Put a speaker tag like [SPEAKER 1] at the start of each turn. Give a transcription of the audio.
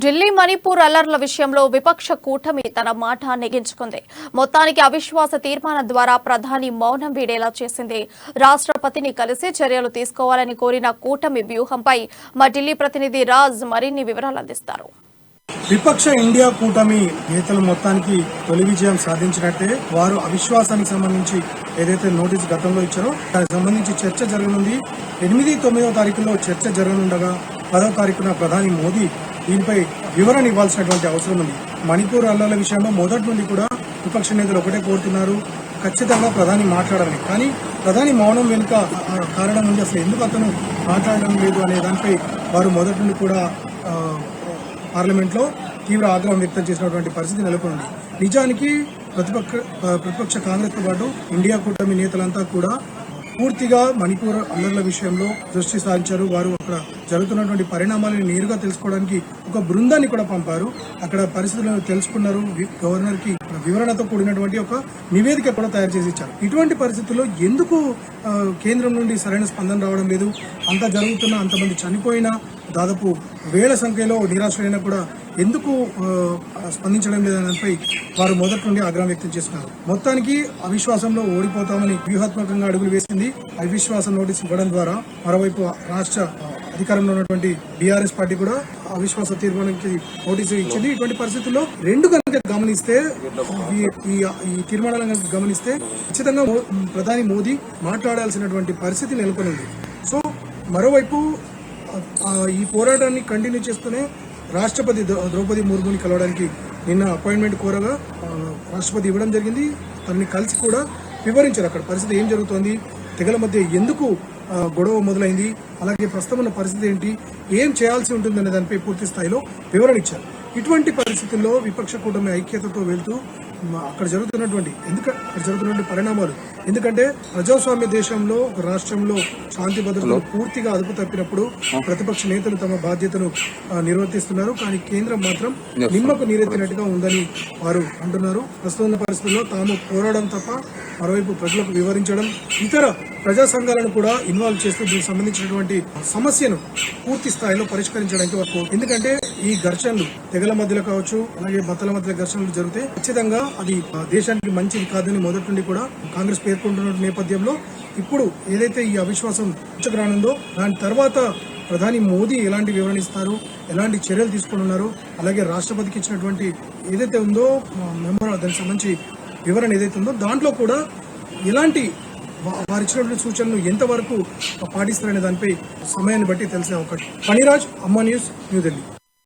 [SPEAKER 1] ఢిల్లీ మణిపూర్ అల్లర్ల విషయంలో విపక్ష కూటమి తన మాట నెగ్గించుకుంది. మొత్తానికి అవిశ్వాస తీర్మానం ద్వారా ప్రధాని మౌనం వీడేలా చేసింది. రాష్ట్రపతిని కలిసి చర్యలు తీసుకోవాలని కోరిన కూటమి వ్యూహంపై మా ఢిల్లీ ప్రతినిధి రాజ్ మరిన్ని వివరాలు అందిస్తారు.
[SPEAKER 2] విపక్ష ఇండియా కూటమి నేతలు మొత్తానికి తొలి విజయం సాధించినట్టే. వారు అవిశ్వాసానికి సంబంధించి ఏదైతే నోటీసు గతంలో ఇచ్చారో దానికి సంబంధించి చర్చ జరగనుంది. 8, 9వ తారీఖులో చర్చ జరగనుండగా 10వ తారీఖున ప్రధాని మోదీ దీనిపై వివరణ ఇవ్వాల్సినటువంటి అవసరం ఉంది. మణిపూర్ అల్లర్ల విషయంలో మొదటి నుండి కూడా విపక్ష నేతలు ఒకటే కోరుతున్నారు, ఖచ్చితంగా ప్రధాని మాట్లాడాలని. కానీ ప్రధాని మౌనం వెనుక కారణం ఉంది. అసలు ఎందుకు అతను మాట్లాడడం లేదు అనే దానిపై వారు మొదటి నుండి కూడా పార్లమెంట్లో తీవ్ర ఆగ్రహం వ్యక్తం చేసినటువంటి పరిస్థితి నెలకొంది. నిజానికి ప్రతిపక్ష కాంగ్రెస్ తో పాటు ఇండియా కూటమి నేతలంతా కూడా పూర్తిగా మణిపూర్ అల్లర్ల విషయంలో దృష్టి సారించారు. వారు అక్కడ జరుగుతున్నటువంటి పరిణామాలను నేరుగా తెలుసుకోవడానికి ఒక బృందాన్ని కూడా పంపారు. అక్కడ పరిస్థితులను తెలుసుకున్నారు. గవర్నర్ కి వివరణతో కూడినటువంటి ఒక నివేదిక కూడా తయారు చేసి ఇచ్చారు. ఇటువంటి పరిస్థితుల్లో ఎందుకు కేంద్రం నుండి సరైన స్పందన రావడం లేదు? అంతా జరుగుతున్నా, అంతమంది చనిపోయినా, దాదాపు వేల సంఖ్యలో నిరాశ్రయైనా కూడా ఎందుకు స్పందించడం లేదనపై వారు మొదటి నుండి ఆగ్రహం వ్యక్తం చేస్తున్నారు. మొత్తానికి అవిశ్వాసంలో ఓడిపోతామని వ్యూహాత్మకంగా అడుగులు వేసింది. అవిశ్వాస నోటీసు ఇవ్వడం ద్వారా మరోవైపు రాష్ట్ర అధికారంలో ఉన్నటువంటి బీఆర్ఎస్ పార్టీ కూడా అవిశ్వాస తీర్మానానికి నోటీసు ఇచ్చింది. ఇటువంటి పరిస్థితుల్లో రెండు కనుక గమనిస్తే, ఈ తీర్మానాలను గమనిస్తే ఖచ్చితంగా ప్రధాని మోదీ మాట్లాడాల్సినటువంటి పరిస్థితి నెలకొనింది. సో మరోవైపు ఈ పోరాటాన్ని కంటిన్యూ చేస్తూనే రాష్ట్రపతి ద్రౌపది ముర్ముని కలవడానికి నిన్న అపాయింట్మెంట్ కోరగా రాష్ట్రపతి ఇవ్వడం జరిగింది. తనని కలిసి కూడా వివరించారు అక్కడ పరిస్థితి ఏం జరుగుతోంది, తెగల మధ్య ఎందుకు గొడవ మొదలైంది, అలాగే ప్రస్తుతం ఉన్న పరిస్థితి ఏంటి, ఏం చేయాల్సి ఉంటుందనే దానిపై పూర్తి స్థాయిలో వివరణ ఇచ్చారు. ఇటువంటి పరిస్థితుల్లో విపక్ష కూటమి ఐక్యతతో వెళ్తూ అక్కడ జరుగుతున్నటువంటి పరిణామాలు, ఎందుకంటే ప్రజాస్వామ్య దేశంలో ఒక రాష్ట్రంలో శాంతి భద్రతలు పూర్తిగా అదుపు తప్పినప్పుడు ప్రతిపక్ష నేతలు తమ బాధ్యతను నిర్వర్తిస్తున్నారు. కానీ కేంద్రం మాత్రం నిమ్మకు నీరెత్తినట్టుగా ఉందని వారు అంటున్నారు. ప్రస్తుత పరిస్థితుల్లో తాము పోరాడడం తప్ప మరోవైపు ప్రజలకు వివరించడం, ఇతర ప్రజా సంఘాలను కూడా ఇన్వాల్వ్ చేస్తూ దీనికి సంబంధించినటువంటి సమస్యను పూర్తి స్థాయిలో పరిష్కరించడానికి వారు, ఎందుకంటే ఈ ఘర్షణలు తెగల మధ్యలో కావచ్చు, అలాగే మతాల మధ్య ఘర్షణలు జరిగితే ఖచ్చితంగా అది దేశానికి మంచిది కాదని మొదటి నుండి కూడా కాంగ్రెస్ పేర్కొంటున్న నేపథ్యంలో ఇప్పుడు ఏదైతే ఈ అవిశ్వాసం రానుందో దాని తర్వాత ప్రధాని మోదీ ఎలాంటి వివరణ ఇస్తారు, ఎలాంటి చర్యలు తీసుకున్నారు, అలాగే రాష్ట్రపతికి ఇచ్చినటువంటి ఏదైతే ఉందో దానికి సంబంధించి వివరణ ఏదైతే ఉందో దాంట్లో కూడా ఎలాంటి వారు ఇచ్చినటువంటి సూచనలు ఎంతవరకు పాటిస్తారనే దానిపై సమయాన్ని బట్టి తెలిసే అవకాశం. ఫణిరాజ్, అమ్మా న్యూస్, న్యూఢిల్లీ.